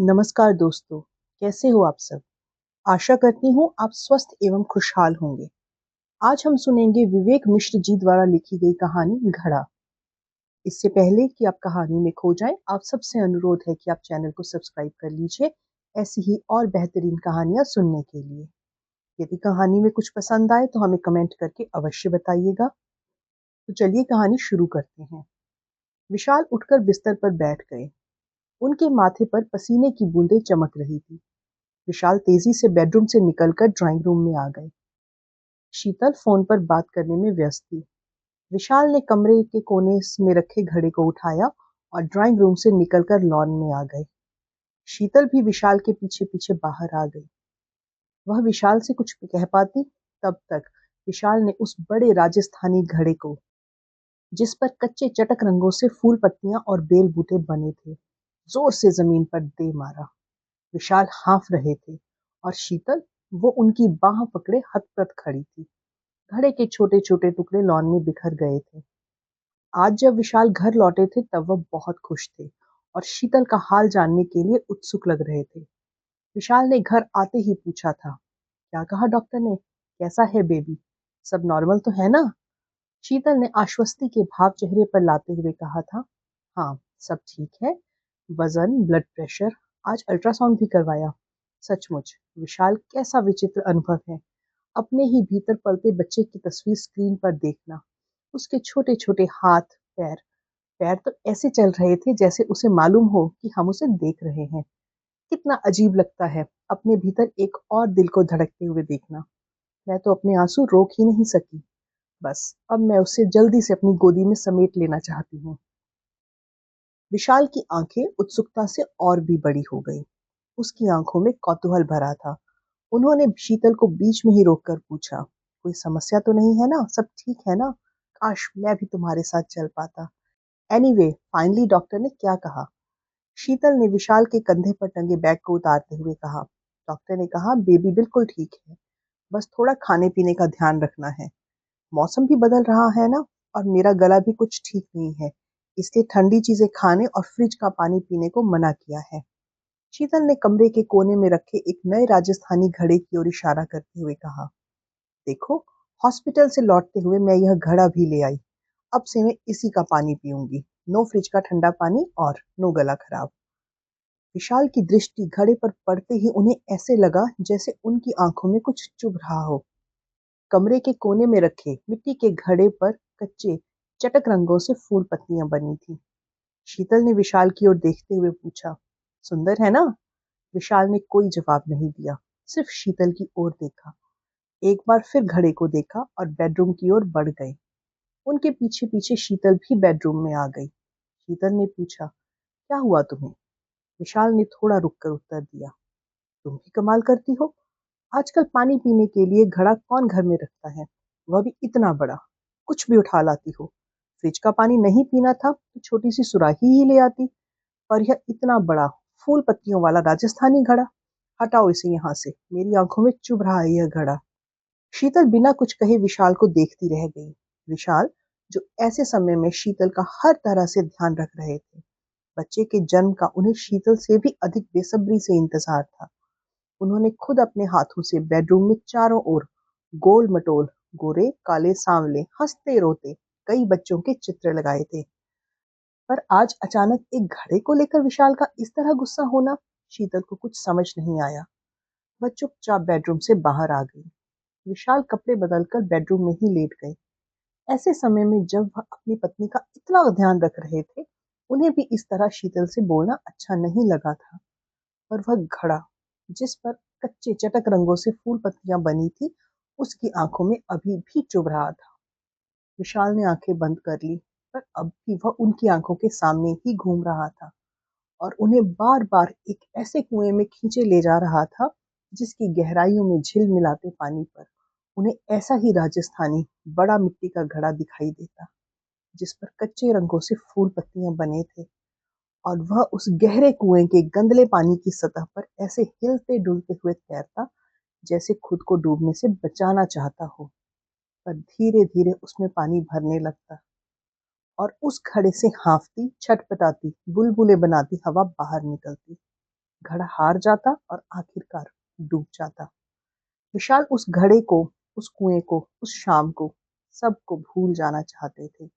नमस्कार दोस्तों, कैसे हो आप सब? आशा करती हूँ आप स्वस्थ एवं खुशहाल होंगे। आज हम सुनेंगे विवेक मिश्र जी द्वारा लिखी गई कहानी घड़ा। इससे पहले कि आप कहानी में खो जाएं, आप सबसे अनुरोध है कि आप चैनल को सब्सक्राइब कर लीजिए ऐसी ही और बेहतरीन कहानियां सुनने के लिए। यदि कहानी में कुछ पसंद आए तो हमें कमेंट करके अवश्य बताइएगा। तो चलिए कहानी शुरू करते हैं। विशाल उठकर बिस्तर पर बैठ गए। उनके माथे पर पसीने की बूंदें चमक रही थी। विशाल तेजी से बेडरूम से निकलकर ड्राइंग रूम में आ गए। शीतल फोन पर बात करने में व्यस्त थी। विशाल ने कमरे के कोने में रखे घड़े को उठाया और ड्राइंग रूम से निकलकर लॉन में आ गए। शीतल भी विशाल के पीछे पीछे बाहर आ गई। वह विशाल से कुछ कह पाती तब तक विशाल ने उस बड़े राजस्थानी घड़े को, जिस पर कच्चे चटक रंगों से फूल पत्तियां और बेल बूटे बने थे, जोर से जमीन पर दे मारा। विशाल हाँफ रहे थे और शीतल, वो उनकी बाह पकड़े हतप्रत खड़ी थी। घड़े के छोटे छोटे टुकड़े लॉन में बिखर गए थे। आज जब विशाल घर लौटे थे तब वह बहुत खुश थे और शीतल का हाल जानने के लिए उत्सुक लग रहे थे। विशाल ने घर आते ही पूछा था, क्या कहा डॉक्टर ने? कैसा है बेबी? सब नॉर्मल तो है ना? शीतल ने आश्वस्ति के भाव चेहरे पर लाते हुए कहा था, हाँ, सब ठीक है। वजन, ब्लड प्रेशर, आज अल्ट्रासाउंड भी करवाया। सचमुच विशाल, कैसा विचित्र अनुभव है अपने ही भीतर पलते बच्चे की तस्वीर स्क्रीन पर देखना। उसके छोटे छोटे हाथ, पैर पैर तो ऐसे चल रहे थे जैसे उसे मालूम हो कि हम उसे देख रहे हैं। कितना अजीब लगता है अपने भीतर एक और दिल को धड़कते हुए देखना। मैं तो अपने आंसू रोक ही नहीं सकी। बस अब मैं उसे जल्दी से अपनी गोदी में समेट लेना चाहती हूँ। विशाल की आंखें उत्सुकता से और भी बड़ी हो गई। उसकी आंखों में कौतूहल भरा था। उन्होंने शीतल को बीच में ही रोककर पूछा, कोई समस्या तो नहीं है ना? सब ठीक है ना? काश मैं भी तुम्हारे साथ चल पाता। एनीवे, फाइनली डॉक्टर ने क्या कहा? शीतल ने विशाल के कंधे पर टंगे बैग को उतारते हुए कहा, डॉक्टर ने कहा बेबी बिल्कुल ठीक है। बस थोड़ा खाने पीने का ध्यान रखना है। मौसम भी बदल रहा है ना, और मेरा गला भी कुछ ठीक नहीं है, इसलिए ठंडी चीजें खाने और फ्रिज का पानी पीने को मना किया है। शीतल ने कमरे के कोने में रखे एक नए राजस्थानी घड़े की ओर इशारा करते हुए कहा, देखो, हॉस्पिटल से लौटते हुए मैं यह घड़ा भी ले आई। अब से मैं इसी का पानी पीऊंगी। नो फ्रिज का ठंडा पानी और नो गला खराब। विशाल की दृष्टि घड़े पर पड़ते ही उन्हें ऐसे लगा जैसे उनकी आंखों में कुछ चुभ रहा हो। कमरे के कोने में रखे मिट्टी के घड़े पर कच्चे चटक रंगों से फूल पत्तियां बनी थी। शीतल ने विशाल की ओर देखते हुए पूछा, सुंदर है ना? विशाल ने कोई जवाब नहीं दिया, सिर्फ शीतल की ओर देखा। एक बार फिर घड़े को देखा और बेडरूम की ओर बढ़ गए। उनके पीछे पीछे शीतल भी बेडरूम में आ गई। शीतल ने पूछा, क्या हुआ तुम्हें? विशाल ने थोड़ा रुककर उत्तर दिया, तुम भी कमाल करती हो। आजकल पानी पीने के लिए घड़ा कौन घर में रखता है, वह भी इतना बड़ा। कुछ भी उठा लाती हो। फ्रिज का पानी नहीं पीना था तो छोटी सी सुराही ही ले आती, पर यह इतना बड़ा फूल पत्तियों वाला राजस्थानी घड़ा। हटाओ इसे यहाँ से, मेरी आंखों में चुभ रहा है यह घड़ा। शीतल बिना कुछ कहे विशाल को देखती रह गई। विशाल, जो ऐसे समय में शीतल का हर तरह से ध्यान रख रहे थे। बच्चे के जन्म का उन्हें शीतल से भी अधिक बेसब्री से इंतजार था। उन्होंने खुद अपने हाथों से बेडरूम में चारों ओर गोल मटोल, गोरे काले सांवले, हंसते रोते कई बच्चों के चित्र लगाए थे। पर आज अचानक एक घड़े को लेकर विशाल का इस तरह गुस्सा होना, शीतल को कुछ समझ नहीं आया। वह चुपचाप बेडरूम से बाहर आ गई। विशाल कपड़े बदलकर बेडरूम में ही लेट गए। ऐसे समय में जब वह अपनी पत्नी का इतना ध्यान रख रहे थे, उन्हें भी इस तरह शीतल से बोलना अच्छा नहीं लगा था। पर वह घड़ा, जिस पर कच्चे चटक रंगों से फूल पत्तियां बनी थी, उसकी आंखों में अभी भी चुभ रहा था। विशाल ने आंखें बंद कर ली, पर अब भी वह उनकी आंखों के सामने ही घूम रहा था और उन्हें बार बार एक ऐसे कुएं में खींचे ले जा रहा था जिसकी गहराइयों में झिलमिलाते पानी पर उन्हें ऐसा ही राजस्थानी बड़ा मिट्टी का घड़ा दिखाई देता, जिस पर कच्चे रंगों से फूल पत्तियां बने थे। और वह उस गहरे कुएं के गंदले पानी की सतह पर ऐसे हिलते डुलते हुए तैरता, जैसे खुद को डूबने से बचाना चाहता हो। पर धीरे धीरे उसमें पानी भरने लगता और उस घड़े से हाँफती, छटपटाती, बुलबुले बनाती हवा बाहर निकलती। घड़ा हार जाता और आखिरकार डूब जाता। विशाल उस घड़े को, उस कुएं को, उस शाम को, सबको भूल जाना चाहते थे।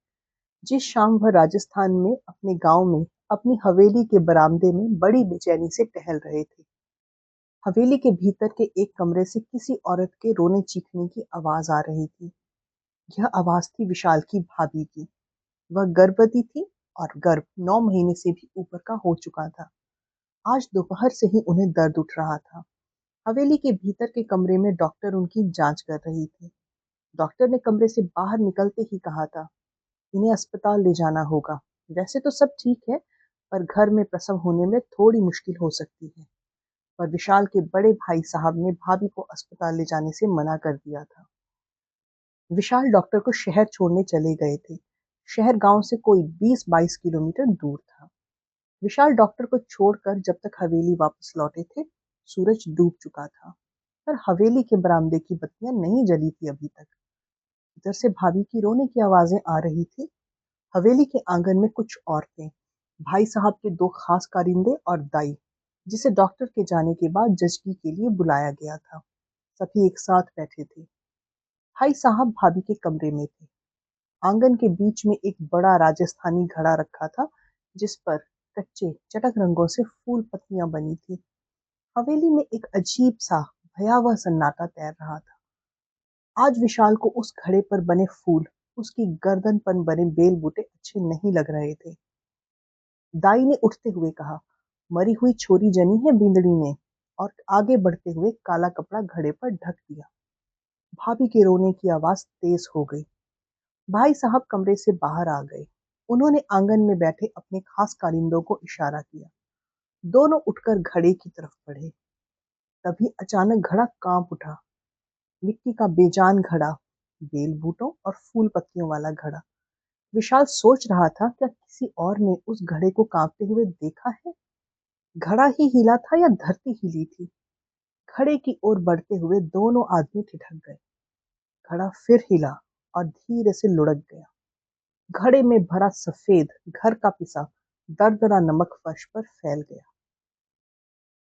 जिस शाम वह राजस्थान में अपने गांव में अपनी हवेली के बरामदे में बड़ी बेचैनी से टहल रहे थे। हवेली के भीतर के एक कमरे से किसी औरत के रोने चीखने की आवाज आ रही थी। यह आवाज थी विशाल की भाभी की। वह गर्भवती थी और गर्भ 9 महीने से भी ऊपर का हो चुका था। आज दोपहर से ही उन्हें दर्द उठ रहा था। हवेली के भीतर के कमरे में डॉक्टर उनकी जांच कर रही थी। डॉक्टर ने कमरे से बाहर निकलते ही कहा था, इन्हें अस्पताल ले जाना होगा। वैसे तो सब ठीक है, पर घर में प्रसव होने में थोड़ी मुश्किल हो सकती है। पर विशाल के बड़े भाई साहब ने भाभी को अस्पताल ले जाने से मना कर दिया था। विशाल डॉक्टर को शहर छोड़ने चले गए थे। शहर गांव से कोई 20-22 किलोमीटर दूर था। विशाल डॉक्टर को छोड़कर जब तक हवेली वापस लौटे थे, सूरज डूब चुका था। पर हवेली के बरामदे की बत्तियां नहीं जली थी अभी तक। इधर से भाभी की रोने की आवाजें आ रही थी। हवेली के आंगन में कुछ औरतें, भाई साहब के दो खास कारिंदे और दाई, जिसे डॉक्टर के जाने के बाद जजगी के लिए बुलाया गया था, सभी एक साथ बैठे थे। भाई साहब भाभी के कमरे में थे। आंगन के बीच में एक बड़ा राजस्थानी घड़ा रखा था, जिस पर कच्चे चटक रंगों से फूल पत्तियां बनी थी। हवेली में एक अजीब सा भयावह सन्नाटा तैर रहा था। आज विशाल को उस घड़े पर बने फूल, उसकी गर्दन पर बने बेल बूटे अच्छे नहीं लग रहे थे। दाई ने उठते हुए कहा, मरी हुई छोरी जनी है बिंदड़ी ने, और आगे बढ़ते हुए काला कपड़ा घड़े पर ढक दिया। भाभी के रोने की आवाज तेज हो गई। भाई साहब कमरे से बाहर आ गए। उन्होंने आंगन में बैठे अपने खास कारिंदों को इशारा किया। दोनों उठकर घड़े की तरफ बढ़े। तभी अचानक घड़ा कांप उठा। मिट्टी का बेजान घड़ा, बेल बूटों और फूल पत्तियों वाला घड़ा। विशाल सोच रहा था, क्या किसी और ने उस घड़े को कांपते हुए देखा है? घड़ा ही हिला था या धरती हिली थी? घड़े की ओर बढ़ते हुए दोनों आदमी ठिठक गए। घड़ा फिर हिला और धीरे से लुढ़क गया। घड़े में भरा सफेद घर का पिसा दरदरा नमक फर्श पर फैल गया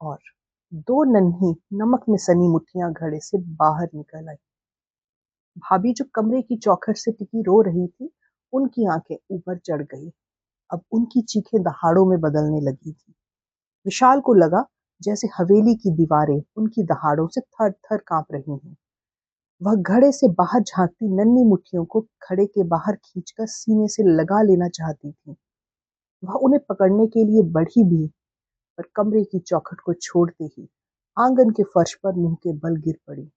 और दो नन्ही नमक में सनी मुट्ठियां घड़े से बाहर निकल आई। भाभी जो कमरे की चौखट से टिकी रो रही थी, उनकी आंखें ऊपर चढ़ गई। अब उनकी चीखें दहाड़ों में बदलने लगी थी। विशाल को लगा जैसे हवेली की दीवारें उनकी दहाड़ों से थर थर कांप रही हैं। वह घड़े से बाहर झांकती नन्ही मुट्ठियों को घड़े के बाहर खींचकर सीने से लगा लेना चाहती थी। वह उन्हें पकड़ने के लिए बढ़ी भी, पर कमरे की चौखट को छोड़ते ही आंगन के फर्श पर मुंह के बल गिर पड़ी।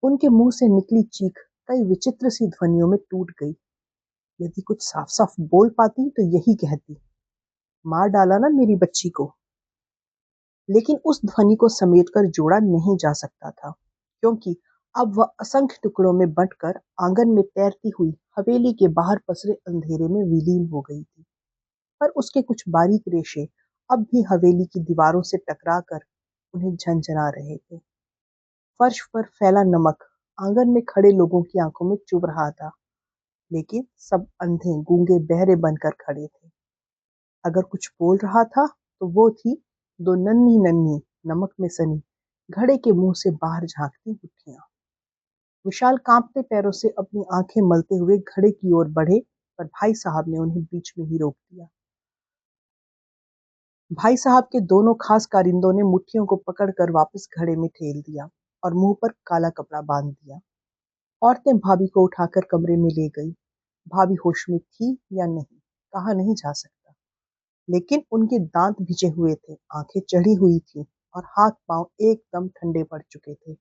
उनके मुंह से निकली चीख कई विचित्र सी ध्वनियों में टूट गई। यदि कुछ साफ साफ बोल पाती तो यही कहती, मार डाला ना मेरी बच्ची को। लेकिन उस ध्वनि को समेटकर जोड़ा नहीं जा सकता था, क्योंकि अब वह असंख्य टुकड़ों में बंटकर आंगन में तैरती हुई हवेली के बाहर पसरे अंधेरे में विलीन हो गई थी। पर उसके कुछ बारीक रेशे अब भी हवेली की दीवारों से टकराकर उन्हें झंझना रहे थे। फर्श पर फैला नमक आंगन में खड़े लोगों की आंखों में चुभ रहा था, लेकिन सब अंधे गूंगे बहरे बनकर खड़े थे। अगर कुछ बोल रहा था तो वो थी दो नन्ही नन्ही नमक में सनी घड़े के मुंह से बाहर झांकती मुट्ठियां। विशाल कांपते पैरों से अपनी आंखें मलते हुए घड़े की ओर बढ़े, पर भाई साहब ने उन्हें बीच में ही रोक दिया। भाई साहब के दोनों खास कारिंदों ने मुट्ठियों को पकड़कर वापस घड़े में ठेल दिया और मुंह पर काला कपड़ा बांध दिया। औरतें भाभी को उठाकर कमरे में ले गई। भाभी होश में थी या नहीं, कहा नहीं जा सकता, लेकिन उनके दांत भिजे हुए थे, आंखें चढ़ी हुई थी और हाथ पांव एकदम ठंडे पड़ चुके थे।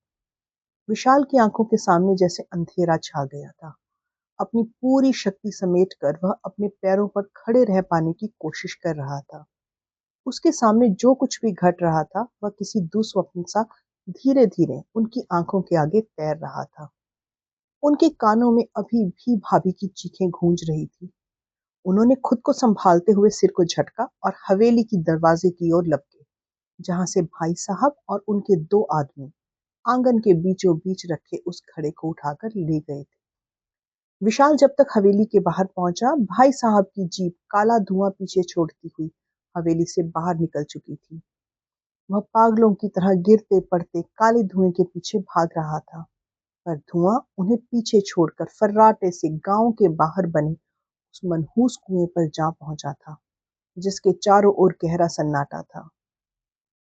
विशाल की आंखों के सामने जैसे अंधेरा छा गया था। अपनी पूरी शक्ति समेटकर वह अपने पैरों पर खड़े रह पाने की कोशिश कर रहा था। उसके सामने जो कुछ भी घट रहा था, वह किसी दुस्वप्न सा धीरे धीरे उनकी आंखों के आगे तैर रहा था। उनके कानों में अभी भी भाभी की चीखें गूंज रही थी। उन्होंने खुद को संभालते हुए सिर को झटका और हवेली की दरवाजे की ओर लपके, जहां से भाई साहब और उनके दो आदमी आंगन के बीचों बीच रखे उस घड़े को उठाकर ले गए थे। विशाल जब तक हवेली के बाहर पहुंचा, भाई साहब की जीप काला धुआं पीछे छोड़ती हुई हवेली से बाहर निकल चुकी थी। वह पागलों की तरह गिरते पड़ते काले धुएं के पीछे भाग रहा था, पर धुआं उन्हें पीछे छोड़कर फर्राटे से गांव के बाहर बने उस मनहूस कुएं पर जा पहुंचा था, जिसके चारों ओर गहरा सन्नाटा था।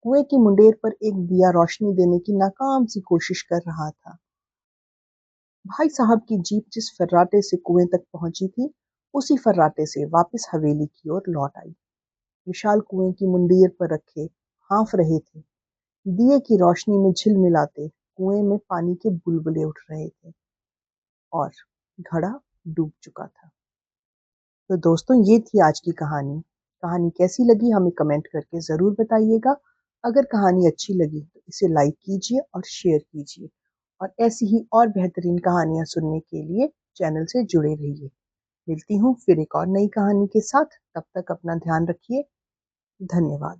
कुएं की मुंडेर पर एक दिया रोशनी देने की नाकाम सी कोशिश कर रहा था। भाई साहब की जीप जिस फर्राटे से कुएं तक पहुंची थी, उसी फर्राटे से वापस हवेली की ओर लौट आई। विशाल कुएं की मुंडेर पर रखे हाँफ रहे थे। दिए की रोशनी में झिलमिलाते कुएं में पानी के बुलबुले उठ रहे थे और घड़ा डूब चुका था। तो दोस्तों, ये थी आज की कहानी। कहानी कैसी लगी हमें कमेंट करके ज़रूर बताइएगा। अगर कहानी अच्छी लगी तो इसे लाइक कीजिए और शेयर कीजिए, और ऐसी ही और बेहतरीन कहानियाँ सुनने के लिए चैनल से जुड़े रहिए। मिलती हूँ फिर एक और नई कहानी के साथ। तब तक अपना ध्यान रखिए। धन्यवाद।